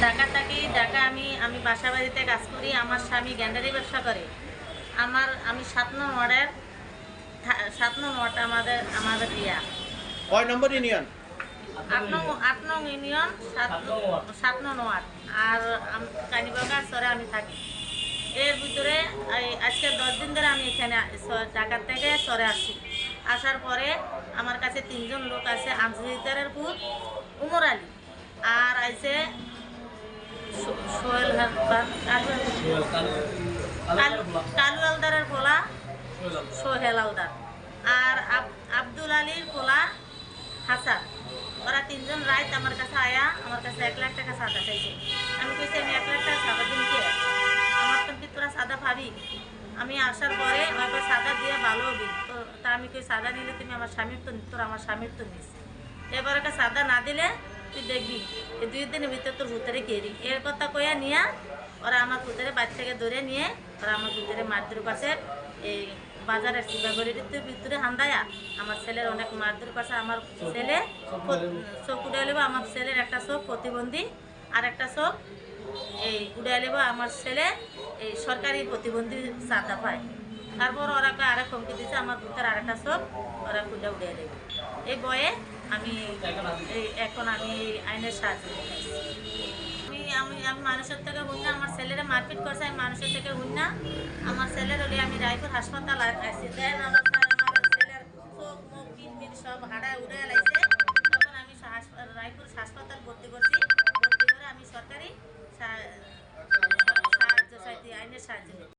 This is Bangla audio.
ঢাকা থাকি। ঢাকা আমি বাসা বাড়িতে কাজ করি। আমার স্বামী গ্যান্ডারি ব্যবসা করে। আমি 7 নং ওয়ার্ডের 7 নং ওয়ার্ড আমাদের ইয়া কয় নম্বর ইউনিয়ন? 8 নং ইউনিয়ন 7 নং ওয়ার্ড। আর কানিবাগার সরে আমি থাকি। এর ভিতরে আজকে 10 দিন ধরে আমি এখানে ঢাকা থেকে সরে আসছি। আসার পরে আমার কাছে 3জন লোক আছে। আমজুহিদারের পুত উমর আলী, আর আছে সোহেল কালু আলদারের পোলা সোহেল আলদার, আর আব্দুল আলীর পোলা হাসান। ওরা 3জন রাত আমার কাছে আয়া আমার কাছে 1 লাখ টাকা সাদা চাইছে। আমি কইছি আমি 1 লাখ টাকা সাদা দিন কে, আমার তো কি তোরা সাদা পাবি? আমি আসার পরে ওকে সাদা দিয়ে ভালো হবি তো। তা আমি কই সাদা নিলে তুমি আমার স্বামীর তো তোর আমার স্বামীর তো নিস। এবার ওকে সাদা না দিলে তুই দেখবি এই 2 দিনের ভিতরে তোর ভূতেরে কেরি। এর কথা কইয়া নিয়ে ওরা আমার ভূতেরে বাড়ি থেকে ধরে নিয়ে ওরা আমার ভূতেরে মারধর করছে। এই বাজারের শিবাগড়ির ভিতরে হান্দায়া আমার ছেলের অনেক মারধর করছে। আমার ছেলে চোখ উড়ে নেবো, আমার ছেলের একটা চোখ প্রতিবন্ধী, আর একটা চোখ এই উড়ে নেবো। আমার ছেলে এই সরকারি প্রতিবন্ধী চাঁদা পায়। তারপর ওরা আরেক হুমকি দিচ্ছে আমার ভূতের আরেকটা চোখ ওরা খুলে উড়ে নেবে। এই বয়ে এখন আমি আইনের সাহায্য নিচ্ছি। আমি মানুষের থেকে হুন না, আমার ছেলেরা মারপিট করছে, আমি মানুষের থেকে হুন না। আমার ছেলের হলে আমি রায়পুর হাসপাতাল আসছি, দেন আমার ছেলের চোখ মুখ কিডনি সব হাড়ায় উড়ে লাগছে। তখন আমি রায়পুর হাসপাতাল ভর্তি করছি। ভর্তি করে আমি সরকারি সাহায্য চাইতে আইনের সাহায্য